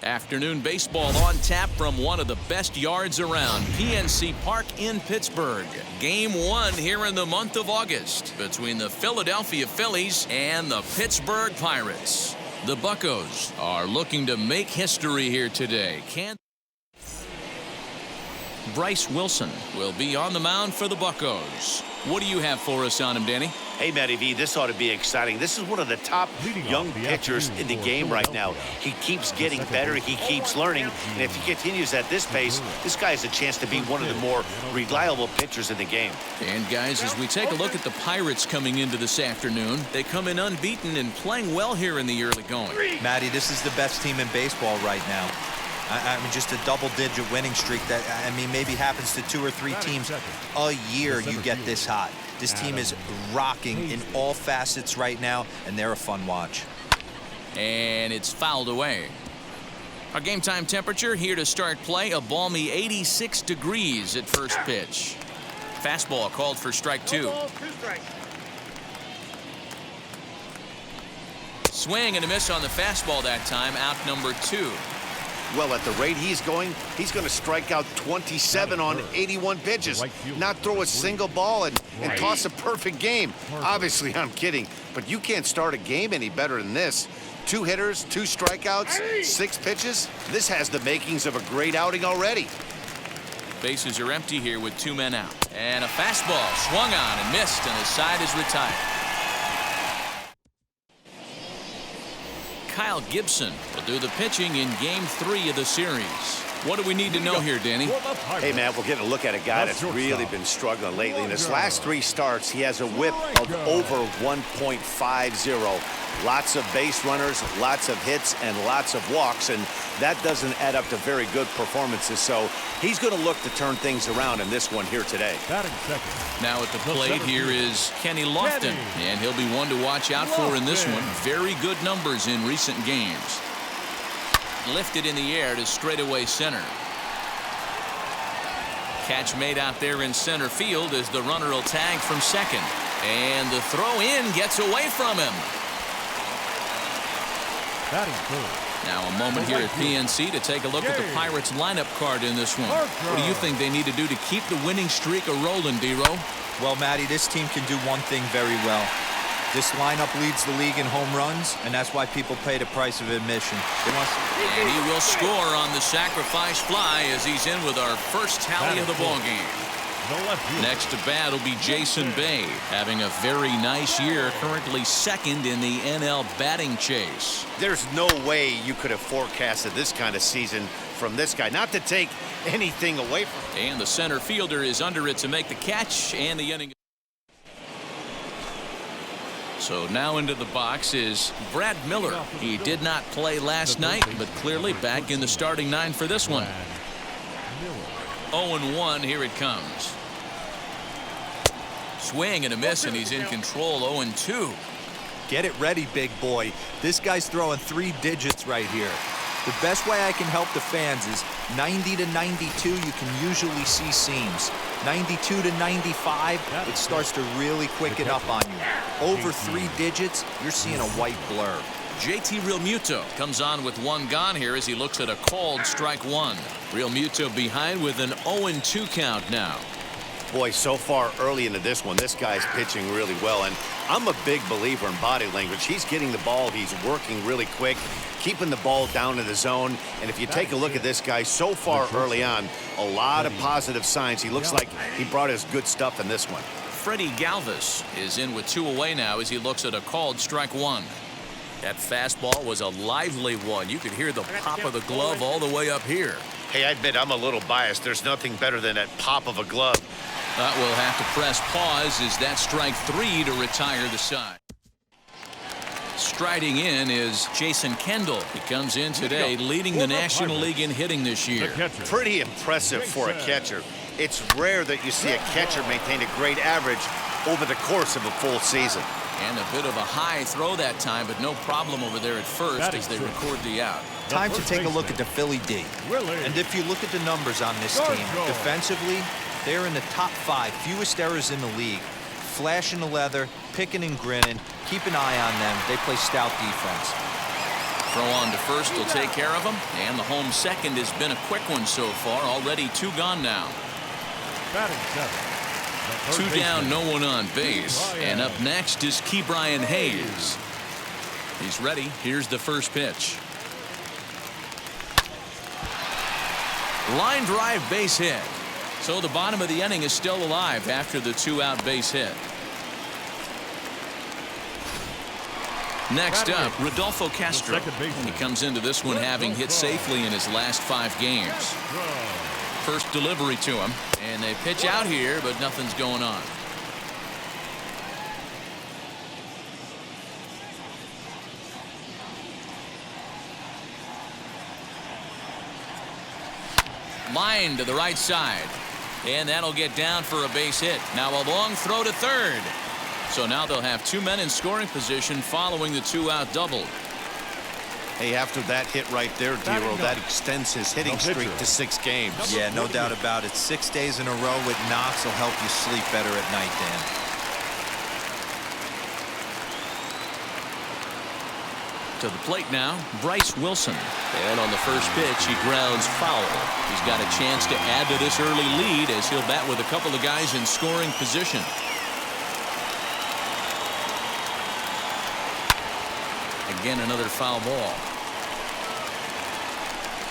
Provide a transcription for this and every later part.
Afternoon baseball on tap from one of the best yards around, PNC Park in Pittsburgh. Game 1 here in the month of August between the Philadelphia Phillies and the Pittsburgh Pirates. The Buccos are looking to make history here today. Bryse Wilson will be on the mound for the Buccos. What do you have for us on him, Danny? Hey, Matty V, this ought to be exciting. This is one of the top young pitchers in the game right now. He keeps getting better. He keeps learning. And if he continues at this pace, this guy has a chance to be one of the more reliable pitchers in the game. And, guys, as we take a look at the Pirates coming into this afternoon, they come in unbeaten and playing well here in the early going. Matty, this is the best team in baseball right now. I mean, just a double-digit winning streak that, I mean, maybe happens to 2 or 3 teams a year you get this hot. This team is rocking in all facets right now, and they're a fun watch. And it's fouled away. Our game time temperature here to start play, a balmy 86 degrees at first pitch. Fastball called for strike 2. Swing and a miss on the fastball that time, out number 2. Well, at the rate he's going to strike out 27 on 81 pitches, not throw a single ball and toss a perfect game. Obviously, I'm kidding, but you can't start a game any better than this. 2 hitters, 2 strikeouts, 6 pitches. This has the makings of a great outing already. Bases are empty here with 2 men out. And a fastball swung on and missed, and the side is retired. Kyle Gibson will do the pitching in Game 3 of the series. What do we need to know here, Danny? Hey, man, we're getting a look at a guy that's really been struggling lately. In his last 3 starts, he has a whip of over 1.50. Lots of base runners, lots of hits, and lots of walks, and that doesn't add up to very good performances. So he's going to look to turn things around in this one here today. Now at the plate here is Kenny Lofton, and he'll be one to watch out for in this one. Very good numbers in recent games. Lifted in the air to straightaway center. Catch made out there in center field as the runner will tag from second. And the throw in gets away from him. Now a moment here at PNC to take a look at the Pirates lineup card in this one. What do you think they need to do to keep the winning streak a-rolling, D-Row? Well, Matty, this team can do one thing very well. This lineup leads the league in home runs, and that's why people pay the price of admission. And he will score on the sacrifice fly as he's in with our first tally of the ballgame. Next to bat will be Jason Bay, having a very nice year, currently second in the NL batting chase. There's no way you could have forecasted this kind of season from this guy, not to take anything away from him. And the center fielder is under it to make the catch, and the inning. So now into the box is Brad Miller. He did not play last night, but clearly back in the starting 9 for this one. 0-1, here it comes. Swing and a miss, and he's in control. 0-2. Get it ready, big boy. This guy's throwing 3 digits right here. The best way I can help the fans is 90 to 92, you can usually see seams. 92 to 95, it starts to really quicken up on you. Over 3 digits, you're seeing a white blur. JT Realmuto comes on with 1 gone here as he looks at a called strike 1. Realmuto behind with an 0-2 count now. Boy, so far early into this one, this guy's pitching really well, and I'm a big believer in body language. He's getting the ball, he's working really quick, keeping the ball down in the zone, and if you take a look at this guy so far early on, a lot of positive signs. He looks like he brought his good stuff in this one. Freddie Galvis is in with 2 away now as he looks at a called strike 1. That fastball was a lively one. You could hear the pop of the glove all the way up here. Hey, I admit I'm a little biased. There's nothing better than that pop of a glove. We'll have to press pause as that strike 3 to retire the side. Striding in is Jason Kendall. He comes in today leading the National League in hitting this year. Pretty impressive for a catcher. It's rare that you see a catcher maintain a great average over the course of a full season. And a bit of a high throw that time, but no problem over there at first as they record the out. Time to take a look at the Philly D. And if you look at the numbers on this team, defensively, they're in the top 5, fewest errors in the league. Flashing the leather, picking and grinning, keep an eye on them. They play stout defense. Throw on to first will take care of him, and the home second has been a quick one so far. Already 2 gone now. Batting 7. 2 down, no one on base. And up next is Brian Hayes. He's ready. Here's the first pitch. Line drive, base hit. So the bottom of the inning is still alive after the 2-out base hit. Next up, Rodolfo Castro. He comes into this one having hit safely in his last 5 games. First delivery to him, and they pitch out here, but nothing's going on. Line to the right side, and that'll get down for a base hit. Now a long throw to third. So now they'll have 2 men in scoring position following the 2-out double. Hey, after that hit right there, Dero, that extends his hitting streak to 6 games. Yeah, no doubt about it. 6 days in a row with knocks will help you sleep better at night, Dan. To the plate now, Bryse Wilson. And on the first pitch, he grounds foul. He's got a chance to add to this early lead as he'll bat with a couple of guys in scoring position. Again, another foul ball.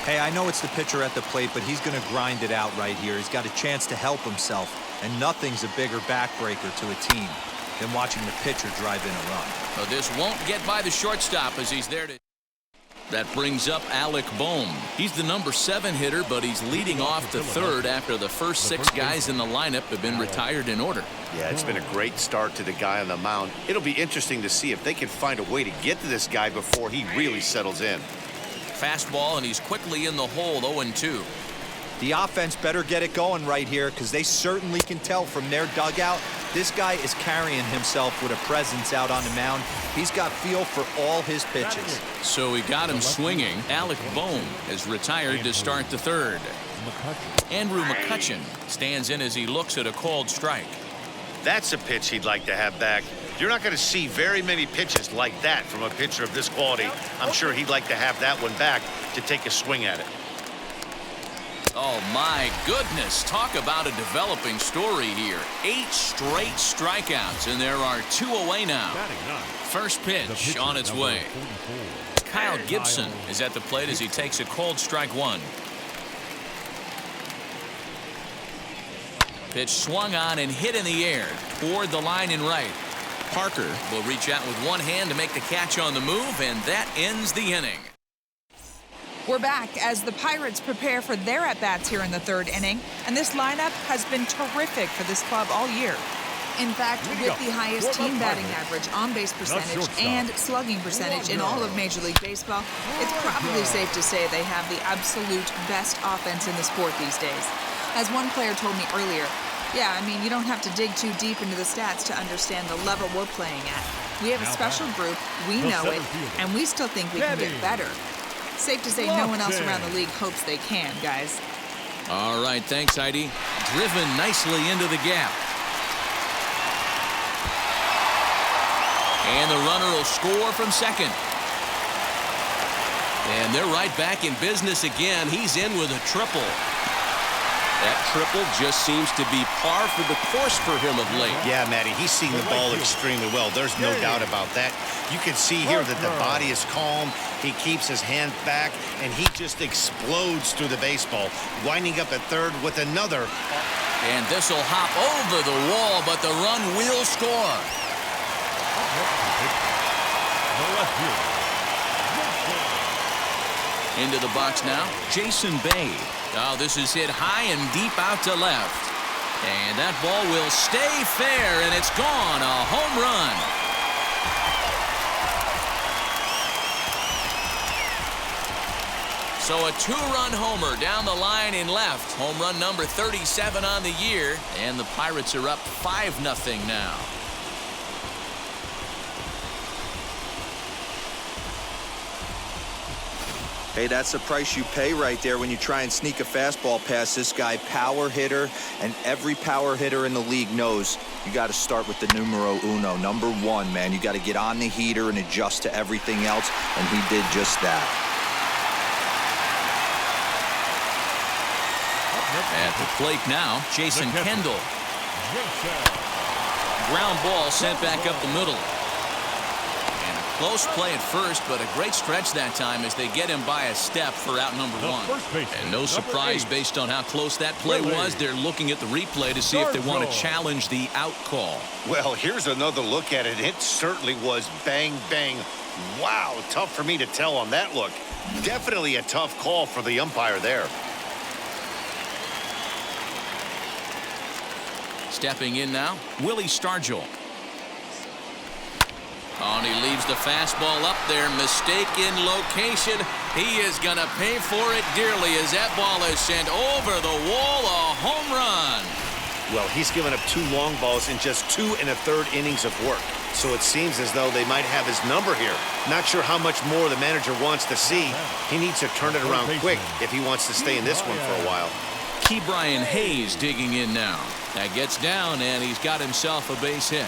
Hey, I know it's the pitcher at the plate, but he's going to grind it out right here. He's got a chance to help himself, and nothing's a bigger backbreaker to a team than watching the pitcher drive in a run. Well, this won't get by the shortstop as he's there to... That brings up Alec Bohm. He's the number 7 hitter, but he's leading off the third after the first 6 guys in the lineup have been retired in order. Yeah, it's been a great start to the guy on the mound. It'll be interesting to see if they can find a way to get to this guy before he really settles in. Fastball, and he's quickly in the hole, 0-2. The offense better get it going right here, because they certainly can tell from their dugout this guy is carrying himself with a presence out on the mound. He's got feel for all his pitches. So he got him swinging. Alec Bohm is retired to start the third. Andrew McCutchen stands in as he looks at a called strike. That's a pitch he'd like to have back. You're not going to see very many pitches like that from a pitcher of this quality. I'm sure he'd like to have that one back to take a swing at it. Oh, my goodness. Talk about a developing story here. 8 straight strikeouts, and there are 2 away now. First pitch on its way. Kyle Gibson is at the plate as he takes a cold strike 1. Pitch swung on and hit in the air toward the line in right. Parker will reach out with one hand to make the catch on the move, and that ends the inning. We're back as the Pirates prepare for their at-bats here in the 3rd inning, and this lineup has been terrific for this club all year. In fact, with the highest team batting average, on-base percentage, and slugging percentage in all of Major League Baseball, it's probably safe to say they have the absolute best offense in the sport these days. As one player told me earlier, yeah, I mean, you don't have to dig too deep into the stats to understand the level we're playing at. We have a special group, we know it, and we still think we can get better. Safe to say no one else around the league hopes they can, guys. All right, thanks, Heidi. Driven nicely into the gap. And the runner will score from second. And they're right back in business again. He's in with a triple. That triple just seems to be par for the course for him of late. Yeah, Matty, he's seen the ball extremely well. There's no doubt about that. You can see here that the body is calm. He keeps his hand back, and he just explodes through the baseball, winding up at third with another. And this will hop over the wall, but the run will score. Into the box now, Jason Bay. Oh, this is hit high and deep out to left. And that ball will stay fair, and it's gone. A home run. So a 2-run homer down the line in left. Home run number 37 on the year. And the Pirates are up 5-0 now. Hey, that's the price you pay right there when you try and sneak a fastball past this guy. Power hitter, and every power hitter in the league knows you got to start with the numero uno, number one, man. You got to get on the heater and adjust to everything else, and he did just that. At the plate now, Jason Kendall. Ground ball sent back up the middle. And a close play at first, but a great stretch that time as they get him by a step for out number one. And no surprise based on how close that play was. They're looking at the replay to see if they want to challenge the out call. Well, here's another look at it. It certainly was bang, bang. Wow, tough for me to tell on that look. Definitely a tough call for the umpire there. Stepping in now, Willie Stargell. Oh, and he leaves the fastball up there. Mistaken location. He is going to pay for it dearly as that ball is sent over the wall. A home run. Well, he's given up 2 long balls in just 2 1/3 innings of work. So it seems as though they might have his number here. Not sure how much more the manager wants to see. He needs to turn it around quick if he wants to stay in this one for a while. Brian Hayes digging in now. That gets down, and he's got himself a base hit.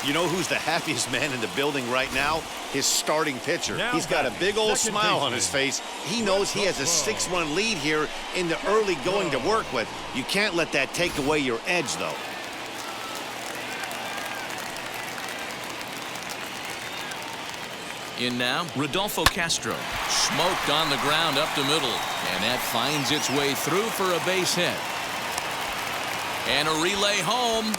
You know who's the happiest man in the building right now? His starting pitcher. He's got a big old smile on his face. He knows he has a 6-run lead here in the early going to work with. You can't let that take away your edge, though. In now, Rodolfo Castro. Smoked on the ground up the middle. And that finds its way through for a base hit. And a relay home.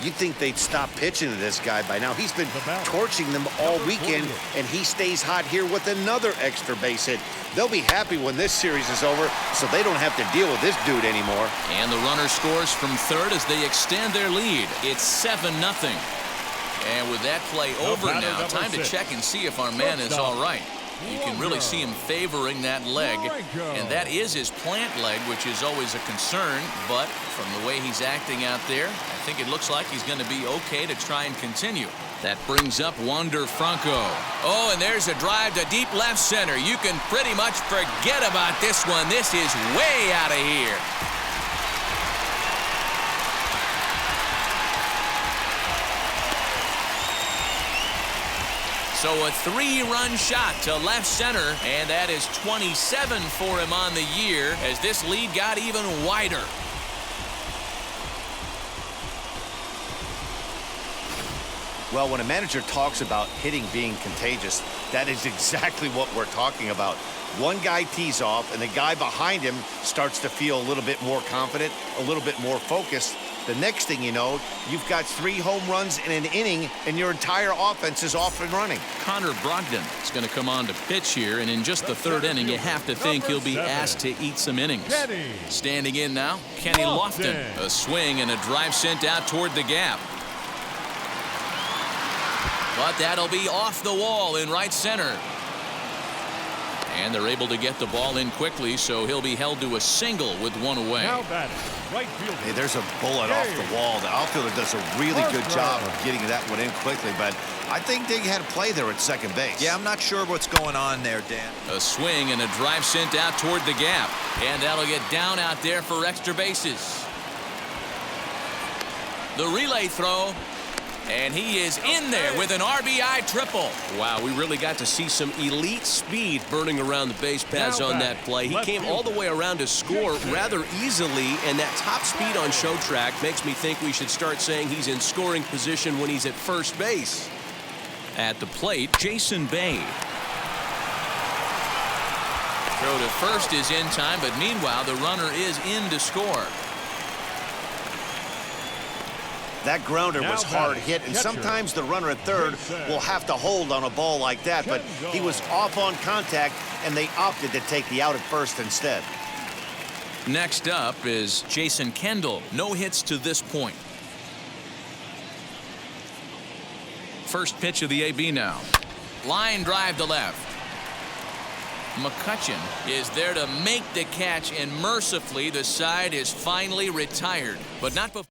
You'd think they'd stop pitching to this guy by now. He's been torching them all weekend, and he stays hot here with another extra base hit. They'll be happy when this series is over, so they don't have to deal with this dude anymore. And the runner scores from third as they extend their lead. It's 7-0. And with that play over now, time to check and see if our man is all right. You can really see him favoring that leg, and that is his plant leg, which is always a concern, but from the way he's acting out there, I think it looks like he's going to be okay to try and continue. That brings up Wander Franco. Oh, and there's a drive to deep left center. You can pretty much forget about this one. This is way out of here. So a 3-run shot to left center, and that is 27 for him on the year as this lead got even wider. Well, when a manager talks about hitting being contagious, that is exactly what we're talking about. One guy tees off, and the guy behind him starts to feel a little bit more confident, a little bit more focused. The next thing you know, you've got 3 home runs in an inning, and your entire offense is off and running. Connor Brogdon is going to come on to pitch here, and in just the 3rd inning, you have to think he'll be asked to eat some innings. Standing in now, Kenny Lofton. A swing and a drive sent out toward the gap. But that'll be off the wall in right center. And they're able to get the ball in quickly, so he'll be held to a single with 1 away. Now batting, right field. Hey, there's a bullet off the wall. The outfielder does a really good job of getting that one in quickly, but I think they had a play there at second base. Yeah, I'm not sure what's going on there, Dan. A swing and a drive sent out toward the gap. And that'll get down out there for extra bases. The relay throw. And he is in there with an RBI triple. Wow, we really got to see some elite speed burning around the base paths on that play. He came all the way around to score rather easily, and that top speed on show track makes me think we should start saying he's in scoring position when he's at first base. At the plate, Jason Bay. Throw to first is in time, but meanwhile, the runner is in to score. That grounder was hard hit, and sometimes the runner at third will have to hold on a ball like that, but he was off on contact, and they opted to take the out at first instead. Next up is Jason Kendall. No hits to this point. First pitch of the AB now. Line drive to left. McCutchen is there to make the catch, and mercifully the side is finally retired, but not before.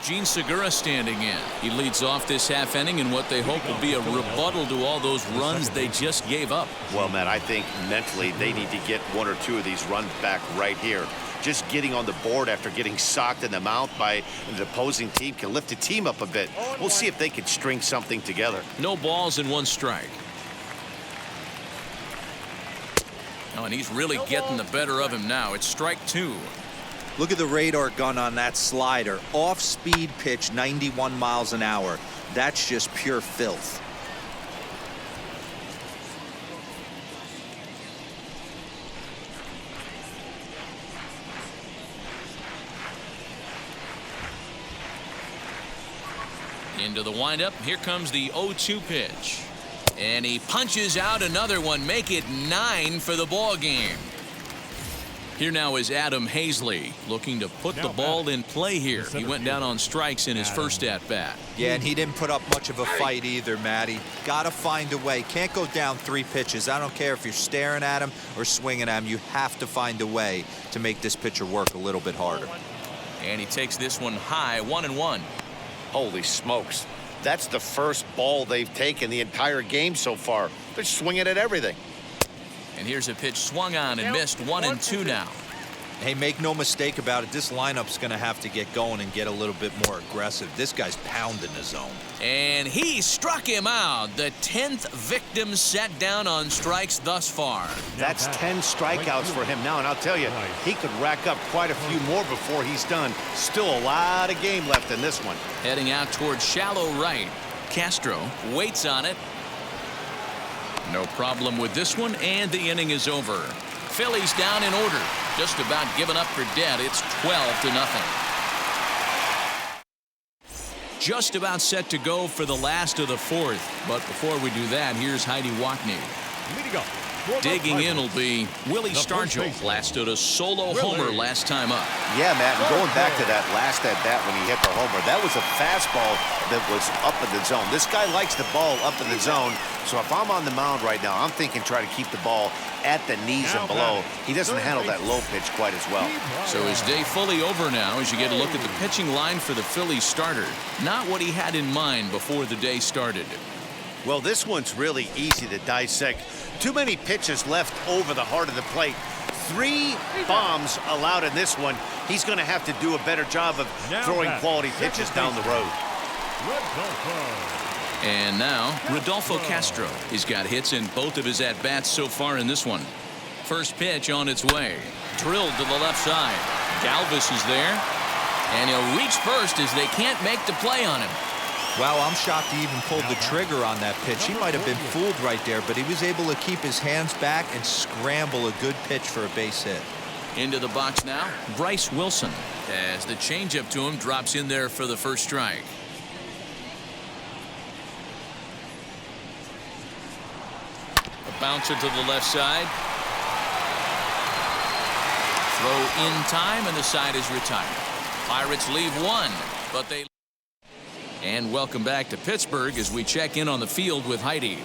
Gene Segura standing in. He leads off this half inning in what they hope will be a rebuttal to all those runs they just gave up. Well, Matt, I think mentally they need to get one or two of these runs back right here. Just getting on the board after getting socked in the mouth by the opposing team can lift the team up a bit. We'll see if they can string something together. No balls and 1 strike. Oh, and he's really getting the better of him now. It's strike 2. Look at the radar gun on that slider. Off-speed pitch, 91 miles an hour. That's just pure filth. Into the windup. Here comes the 0-2 pitch. And he punches out another one. Make it 9 for the ball game. Here now is Adam Hazley looking to put the ball in play here. He went down on strikes in his first at-bat. Yeah, and he didn't put up much of a fight either, Matty. Got to find a way. Can't go down 3 pitches. I don't care if you're staring at him or swinging at him. You have to find a way to make this pitcher work a little bit harder. And he takes this one high, 1-1. Holy smokes. That's the first ball they've taken the entire game so far. They're swinging at everything. And here's a pitch swung on and missed, 1-2 now. Hey, make no mistake about it. This lineup's going to have to get going and get a little bit more aggressive. This guy's pounding the zone. And he struck him out. The 10th victim set down on strikes thus far. That's 10 strikeouts for him now, and I'll tell you, he could rack up quite a few more before he's done. Still a lot of game left in this one. Heading out towards shallow right. Castro waits on it. No problem with this one, and the inning is over. Phillies down in order. Just about given up for dead. It's 12-0. Just about set to go for the last of the 4th. But before we do that, here's Heidi Watney. Digging in will be Willie Stargell. Blasted a solo homer last time up. Yeah, Matt, and going back to that last at-bat when he hit the homer, that was a fastball that was up in the zone. This guy likes the ball up in the zone, so if I'm on the mound right now, I'm thinking try to keep the ball at the knees and below. He doesn't handle that low pitch quite as well. So his day fully over now as you get a look at the pitching line for the Phillies starter. Not what he had in mind before the day started. Well, this one's really easy to dissect. Too many pitches left over the heart of the plate. 3 bombs allowed in this one. He's going to have to do a better job of throwing quality pitches down the road. And now, Rodolfo Castro. He's got hits in both of his at-bats so far in this one. First pitch on its way. Drilled to the left side. Galvis is there. And he'll reach first as they can't make the play on him. Wow, I'm shocked he even pulled the trigger on that pitch. He might have been fooled right there, but he was able to keep his hands back and scramble a good pitch for a base hit. Into the box now, Bryse Wilson, as the changeup to him drops in there for the first strike. A bouncer to the left side. Throw in time, and the side is retired. Pirates leave 1, but they... And welcome back to Pittsburgh as we check in on the field with Heidi.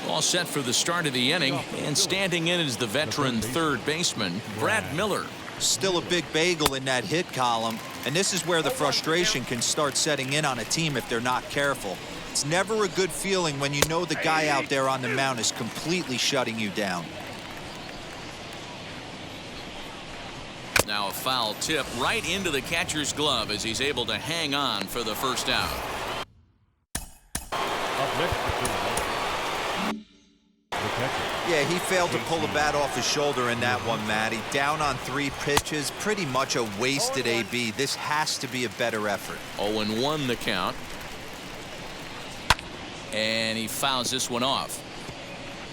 All set for the start of the inning, and standing in is the veteran third baseman, Brad Miller. Still a big bagel in that hit column, and this is where the frustration can start setting in on a team if they're not careful. It's never a good feeling when you know the guy out there on the mound is completely shutting you down. Now a foul tip right into the catcher's glove as he's able to hang on for the first out. Yeah, he failed to pull the bat off his shoulder in that one, Matty. Down on 3 pitches, pretty much a wasted AB. This has to be a better effort. 0-1 the count. And he fouls this one off.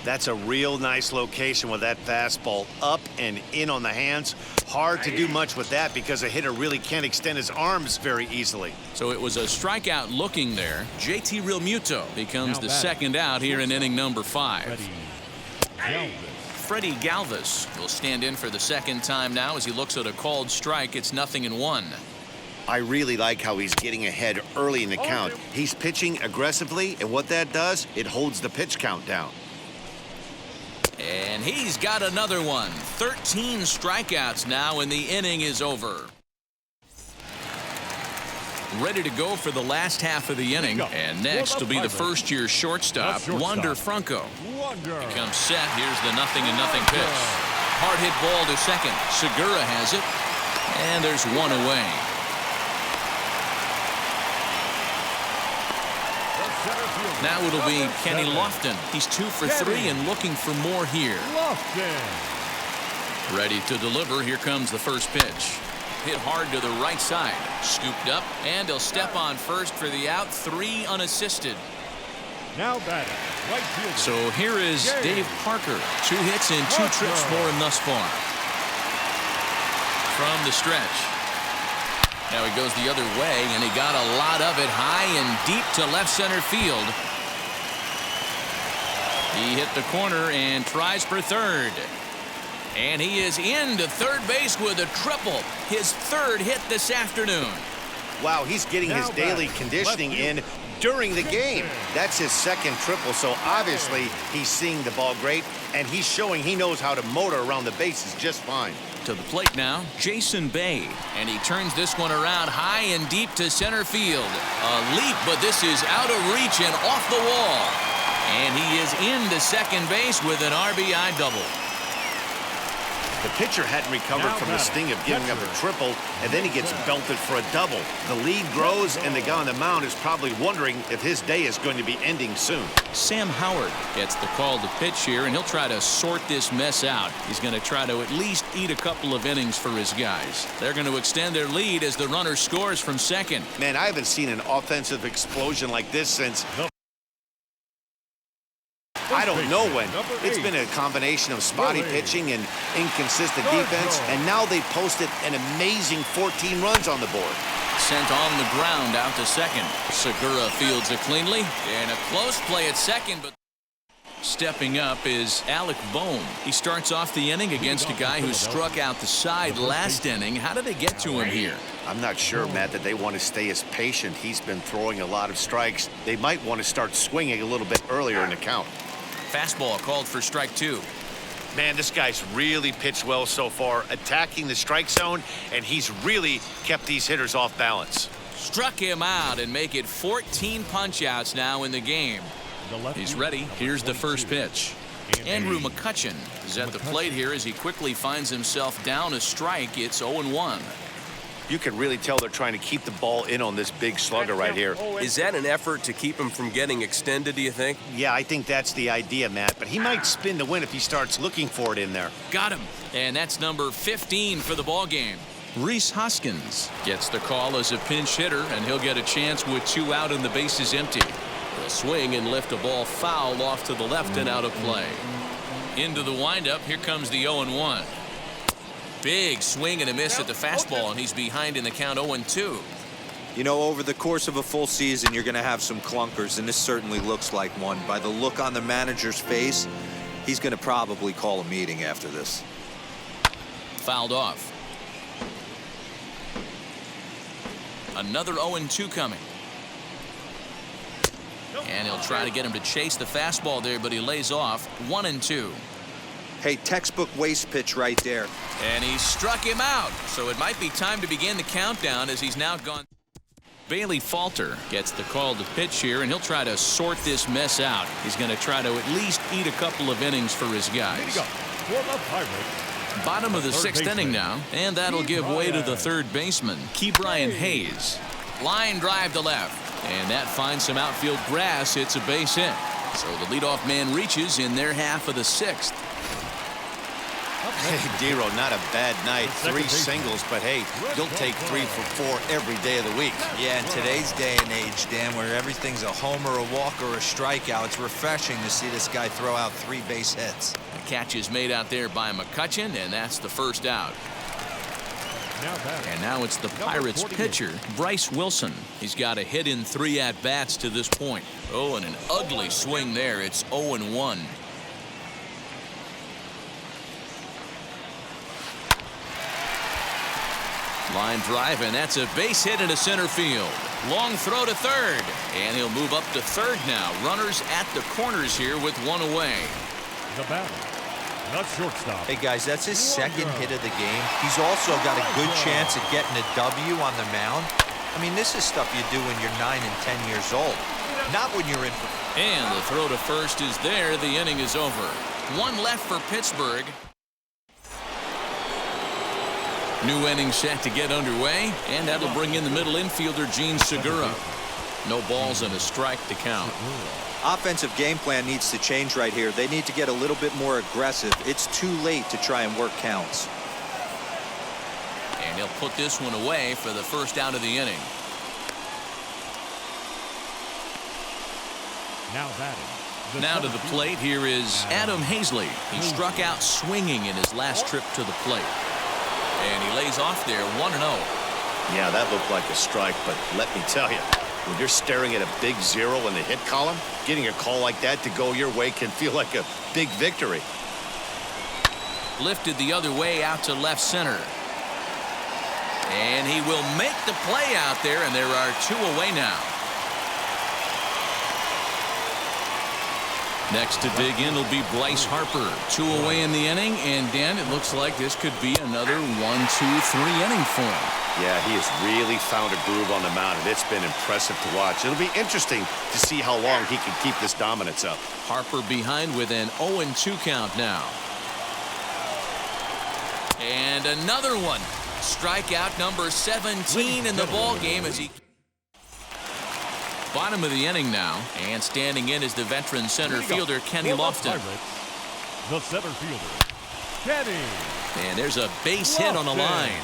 That's a real nice location with that fastball up and in on the hands. Hard to do much with that because a hitter really can't extend his arms very easily. So it was a strikeout looking there. JT Realmuto becomes the second out here in inning number 5. Freddie Galvis will stand in for the second time now as he looks at a called strike. It's 0-1. I really like how he's getting ahead early in the count. He's pitching aggressively, and what that does, it holds the pitch count down. And he's got another one. 13 strikeouts now, and the inning is over. ready to go for the last half of the inning. And next will be the first-year shortstop, Wander Franco. He comes set. Here's the 0-0 pitch. Hard hit ball to second. Segura has it. And there's one away. Now it'll be Kenny Lofton. He's 2 for 3 and looking for more here. Ready to deliver. Here comes the first pitch. Hit hard to the right side. Scooped up, and he'll step on first for the out. 3 unassisted. Now batting, right fielder. So here is Dave Parker. 2 hits and 2 trips for him thus far. From the stretch. Now he goes the other way, and he got a lot of it high and deep to left center field. He hit the corner and tries for third. And he is into third base with a triple. His 3rd hit this afternoon. Wow, he's getting his daily conditioning in during the game. That's his 2nd triple, so obviously he's seeing the ball great, and he's showing he knows how to motor around the bases just fine. To the plate now, Jason Bay, and he turns this one around high and deep to center field. A leap, but this is out of reach and off the wall. And he is into second base with an RBI double. The pitcher hadn't recovered from the sting of giving up a triple, and then he gets belted for a double. The lead grows, and the guy on the mound is probably wondering if his day is going to be ending soon. Sam Howard gets the call to pitch here, and he'll try to sort this mess out. He's going to try to at least eat a couple of innings for his guys. They're going to extend their lead as the runner scores from second. Man, I haven't seen an offensive explosion like this since I don't know when. It's been a combination of spotty pitching and inconsistent defense, and now they posted an amazing 14 runs on the board. Sent on the ground out to second. Segura fields it cleanly, and a close play at second, but stepping up is Alec Bohm. He starts off the inning against a guy who struck out the side last inning. How did they get to him here? I'm not sure, Matt, that they want to stay as patient. He's been throwing a lot of strikes. They might want to start swinging a little bit earlier in the count. Fastball called for strike 2. Man, this guy's really pitched well so far, attacking the strike zone, and he's really kept these hitters off balance. Struck him out and make it 14 punch-outs now in the game. He's ready. Here's the first pitch. Andrew McCutchen is at the plate here as he quickly finds himself down a strike. It's 0-1. You can really tell they're trying to keep the ball in on this big slugger right here. Is that an effort to keep him from getting extended, do you think? Yeah, I think that's the idea, Matt. But he might spin the win if he starts looking for it in there. Got him. And that's number 15 for the ball game. Rhys Hoskins gets the call as a pinch hitter, and he'll get a chance with 2 out and the bases empty. He'll swing and lift a ball foul off to the left and out of play. Into the windup. Here comes the 0-1. Big swing and a miss at the fastball, and he's behind in the count 0-2. You know, over the course of a full season, you're going to have some clunkers, and this certainly looks like one. By the look on the manager's face, he's going to probably call a meeting after this. Fouled off. Another 0-2 coming. And he'll try to get him to chase the fastball there, but he lays off. 1-2. Hey, textbook waste pitch right there. And he struck him out. So it might be time to begin the countdown as he's now gone. Bailey Falter gets the call to pitch here, and he'll try to sort this mess out. He's going to try to at least eat a couple of innings for his guys. Bottom of the 6th inning now, and that'll give way to the third baseman, Ke'Bryan Hayes. Line drive to left, and that finds some outfield grass. It's a base hit. So the leadoff man reaches in their half of the 6th. Hey, Dero, not a bad night. 3 singles, but hey, you'll take 3 for 4 every day of the week. Yeah, in today's day and age, Dan, where everything's a homer, a walk, or a strikeout, it's refreshing to see this guy throw out 3 base hits. The catch is made out there by McCutchen, and that's the first out. And now it's the Pirates pitcher, Bryse Wilson. He's got a hit in 3 at-bats to this point. Oh, and an ugly swing there. It's 0-1. Line drive, and that's a base hit into center field. Long throw to third, and he'll move up to third now. Runners at the corners here with 1 away. The batter, the shortstop. Hey, guys, that's his 2nd hit of the game. He's also got a good chance at getting a W on the mound. I mean, this is stuff you do when you're 9 and 10 years old, not when you're in. And the throw to first is there. The inning is over. One left for Pittsburgh. New inning set to get underway, and that'll bring in the middle infielder, Gene Segura. No balls and a strike to count. Offensive game plan needs to change right here. They need to get a little bit more aggressive. It's too late to try and work counts. And he'll put this one away for the first out of the inning. Now to the plate, here is Adam Hazley. He struck out swinging in his last trip to the plate. And he lays off there 1-0. Yeah, that looked like a strike, but let me tell you, when you're staring at a big 0 in the hit column, getting a call like that to go your way can feel like a big victory. Lifted the other way out to left center. And he will make the play out there, and there are 2 away now. Next to dig in will be Bryce Harper. 2 away in the inning, and Dan, it looks like this could be another 1, 2, 3 inning for him. Yeah, he has really found a groove on the mound, and it's been impressive to watch. It'll be interesting to see how long he can keep this dominance up. Harper behind with an 0-2 count now. And another one. Strikeout number 17 in the ball game as he. Bottom of the inning now, and standing in is the veteran center fielder Kenny Lofton. The center fielder, Kenny. And there's a base hit on the line.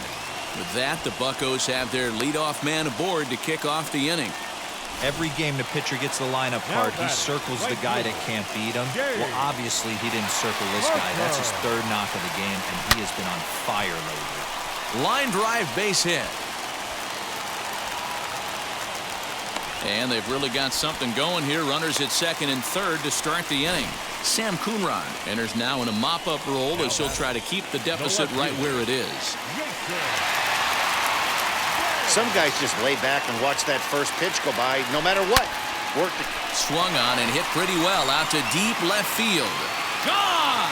With that, the Buccos have their leadoff man aboard to kick off the inning. Every game the pitcher gets the lineup card, he circles the guy that can't beat him. Well, obviously he didn't circle this guy. That's his 3rd knock of the game, and he has been on fire lately. Line drive base hit. And they've really got something going here. Runners at 2nd and 3rd to start the inning. Sam Coonrod enters now in a mop-up role as he'll try to keep the deficit right where it is. Some guys just lay back and watch that first pitch go by no matter what. Swung on and hit pretty well out to deep left field. Gone!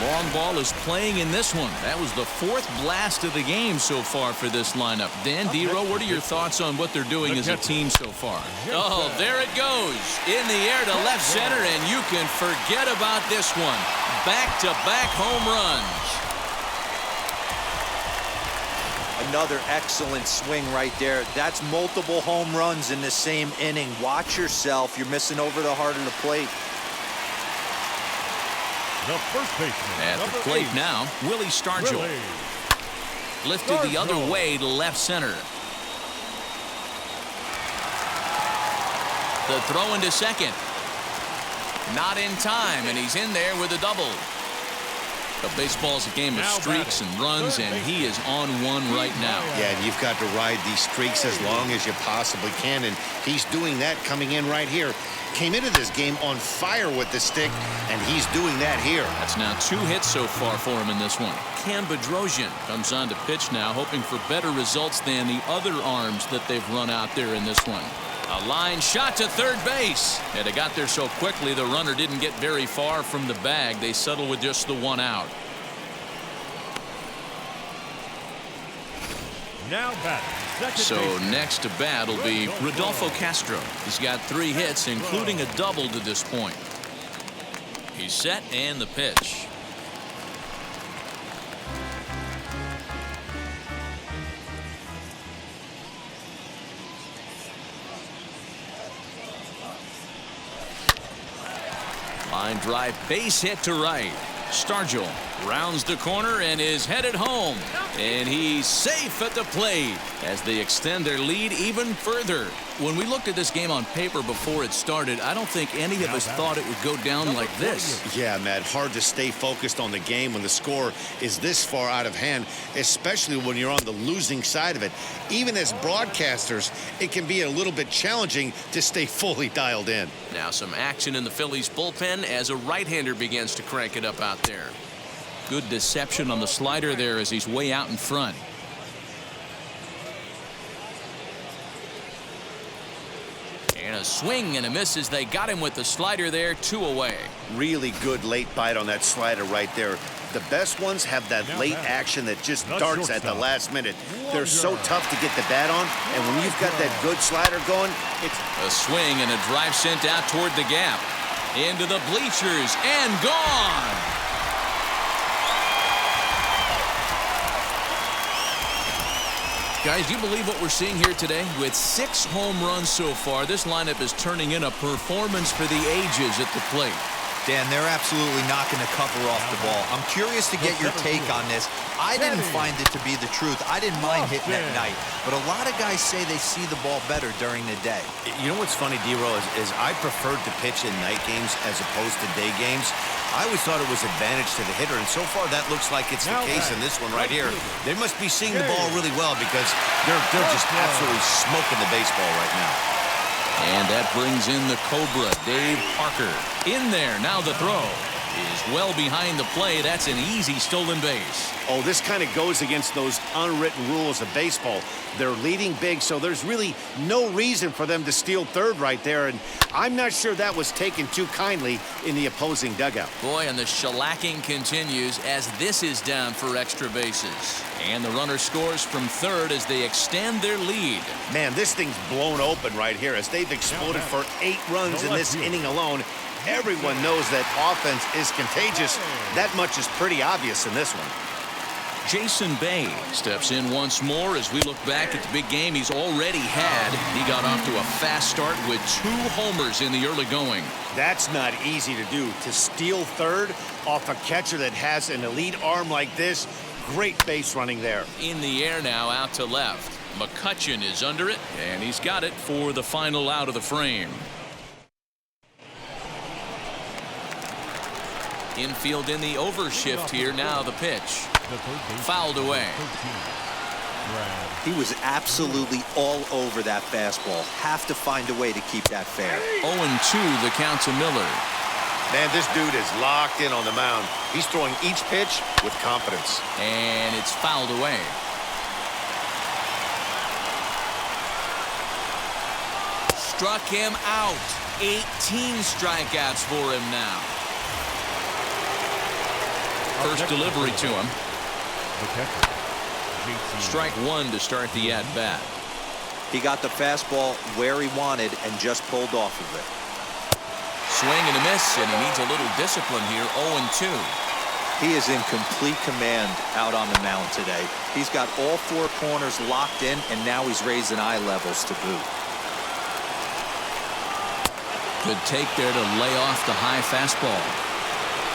The long ball is playing in this one. That was the 4th blast of the game so far for this lineup. Dan Dero, what are your thoughts on what they're doing as a team so far? Oh, there it goes. In the air to left center, and you can forget about this one. Back-to-back home runs. Another excellent swing right there. That's multiple home runs in the same inning. Watch yourself. You're missing over the heart of the plate. The first baseman. At the plate now, Willie Stargell. Lifted the other way to left center. The throw into second. Not in time, and he's in there with a double. But baseball's a game of streaks and runs, and he is on one right now. Yeah, and you've got to ride these streaks as long as you possibly can, and he's doing that coming in right here. Came into this game on fire with the stick, and he's doing that here. That's now 2 hits so far for him in this one. Cam Bedrosian comes on to pitch now, hoping for better results than the other arms that they've run out there in this one. A line shot to third base. And it got there so quickly the runner didn't get very far from the bag. They settle with just the 1 out. Now batting. So next to bat will be Rodolfo Castro. He's got 3 hits, including a double to this point. He's set and the pitch. Line drive base hit to right. Stargell rounds the corner and is headed home. And he's safe at the plate as they extend their lead even further. When we looked at this game on paper before it started, I don't think any of us thought it would go down like this. Yeah, Matt, hard to stay focused on the game when the score is this far out of hand, especially when you're on the losing side of it. Even as broadcasters, it can be a little bit challenging to stay fully dialed in. Now some action in the Phillies bullpen as a right-hander begins to crank it up out there. Good deception on the slider there as he's way out in front. And a swing and a miss as they got him with the slider there, 2 away. Really good late bite on that slider right there. The best ones have that late action that just darts at the last minute. They're so tough to get the bat on, and when you've got that good slider going, it's a swing and a drive sent out toward the gap. Into the bleachers and gone. Guys, do you believe what we're seeing here today? With 6 home runs so far, this lineup is turning in a performance for the ages at the plate. Dan, they're absolutely not going to cover off the ball. I'm curious to get your take on this. I didn't find it to be the truth. I didn't mind hitting at night, but a lot of guys say they see the ball better during the day. You know what's funny, D-Row, is I preferred to pitch in night games as opposed to day games. I always thought it was advantage to the hitter, and so far that looks like it's the case in this one right here. They must be seeing the ball really well because they're just absolutely smoking the baseball right now. And that brings in the Cobra, Dave Parker. In there, now the throw is well behind the play. That's an easy stolen base. Oh, this kind of goes against those unwritten rules of baseball. They're leading big, so there's really no reason for them to steal third right there, and I'm not sure that was taken too kindly in the opposing dugout. Boy, and the shellacking continues as this is down for extra bases. And the runner scores from third as they extend their lead. Man, this thing's blown open right here as they've exploded for 8 runs in this inning alone. Everyone knows that offense is contagious. That much is pretty obvious in this one. Jason Bay steps in once more as we look back at the big game he's already had. He got off to a fast start with 2 homers in the early going. That's not easy to do. To steal third off a catcher that has an elite arm like this, great base running there. In the air now, out to left. McCutchen is under it, and he's got it for the final out of the frame. Infield in the overshift here. Now the pitch. Fouled away. He was absolutely all over that fastball. Have to find a way to keep that fair. 0-2 the count to Miller. Man, this dude is locked in on the mound. He's throwing each pitch with confidence. And it's fouled away. Struck him out. 18 strikeouts for him now. First delivery to him. Strike 1 to start the at-bat. He got the fastball where he wanted and just pulled off of it. Swing and a miss, and he needs a little discipline here. 0-2. He is in complete command out on the mound today. He's got all 4 corners locked in, and now he's raising eye levels to boot. Good take there to lay off the high fastball.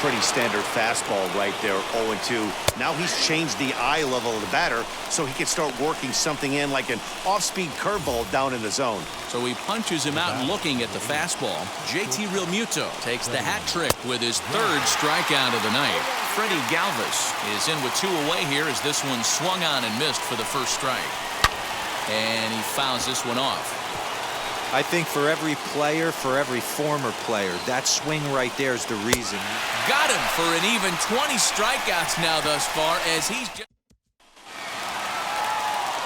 Pretty standard fastball right there, 0-2. Now he's changed the eye level of the batter so he can start working something in like an off-speed curveball down in the zone. So he punches him out looking at the fastball. JT Realmuto takes the hat trick with his 3rd strikeout of the night. Freddie Galvis is in with 2 away here as this one swung on and missed for the first strike. And he fouls this one off. I think for every player, for every former player, that swing right there is the reason. Got him for an even 20 strikeouts now thus far as he's just...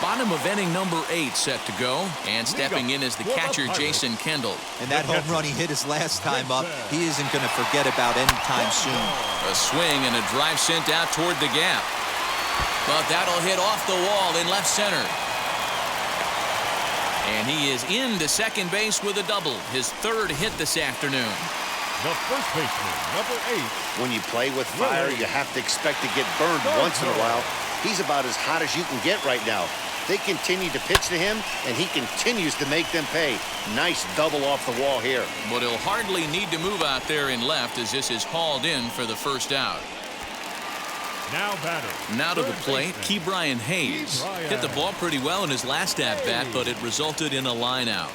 Bottom of inning number 8 set to go, and stepping in is the catcher Jason Kendall. And that home run he hit his last time up, he isn't going to forget about anytime soon. A swing and a drive sent out toward the gap. But that'll hit off the wall in left center. And he is into second base with a double, his 3rd hit this afternoon. The first baseman, number 8. When you play with fire, you have to expect to get burned once in a while. He's about as hot as you can get right now. They continue to pitch to him, and he continues to make them pay. Nice double off the wall here. But he'll hardly need to move out there in left as this is hauled in for the first out. Now batting. Now to the plate, Ke'Bryan Hayes. Hit the ball pretty well in his last at-bat, but it resulted in a line out.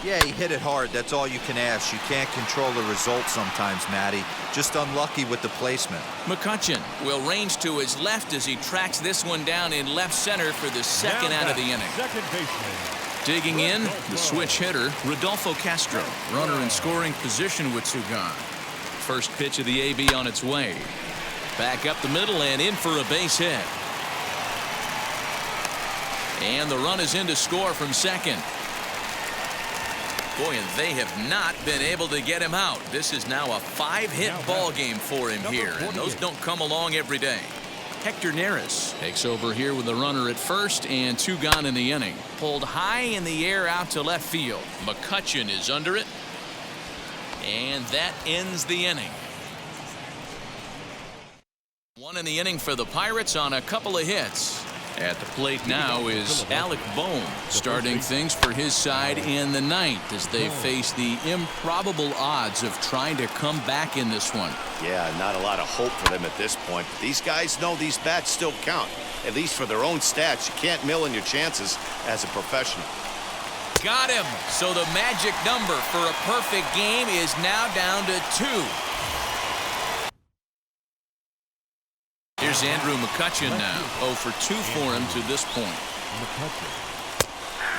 Yeah, he hit it hard. That's all you can ask. You can't control the result sometimes, Matty. Just unlucky with the placement. McCutchen will range to his left as he tracks this one down in left center for the second out of the inning. Second baseman. Digging in, the switch hitter, Rodolfo Castro. Runner in scoring position with 2 gone. First pitch of the AB on its way. Back up the middle and in for a base hit. And the run is in to score from second. Boy, and they have not been able to get him out. This is now a 5-hit ball game for him here, and those don't come along every day. Hector Neris takes over here with the runner at first and 2 gone in the inning. Pulled high in the air out to left field. McCutchen is under it, and that ends the inning. 1 in the inning for the Pirates on a couple of hits. At the plate now is Alec Bohm, starting things for his side in the 9th as they face the improbable odds of trying to come back in this one. Yeah, not a lot of hope for them at this point. But these guys know these bats still count, at least for their own stats. You can't mill in your chances as a professional. Got him. So the magic number for a perfect game is now down to 2. Here's Andrew McCutchen now. 0 for 2 for him to this point.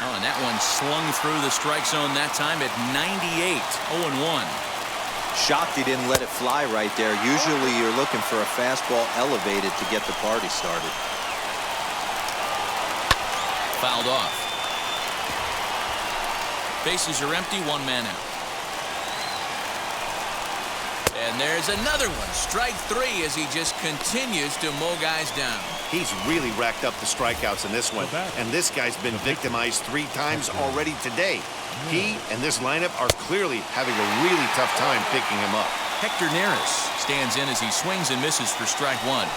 Oh, and that one slung through the strike zone that time at 98. 0-1. Shocked he didn't let it fly right there. Usually you're looking for a fastball elevated to get the party started. Fouled off. Bases are empty, 1 man out. And there's another one. Strike 3 as he just continues to mow guys down. He's really racked up the strikeouts in this one. And this guy's been victimized 3 times already today. He and this lineup are clearly having a really tough time picking him up. Hector Neris stands in as he swings and misses for strike 1.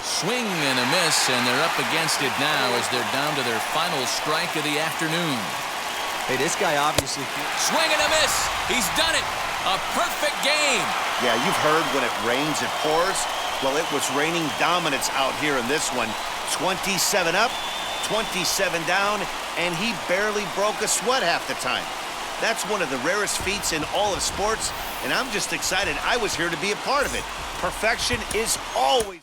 Swing and a miss, and they're up against it now as they're down to their final strike of the afternoon. Hey, this guy obviously... Swing and a miss. He's done it. A perfect game. Yeah, you've heard when it rains, it pours. Well, it was raining dominance out here in this one. 27 up, 27 down, and he barely broke a sweat half the time. That's one of the rarest feats in all of sports, and I'm just excited I was here to be a part of it. Perfection is always...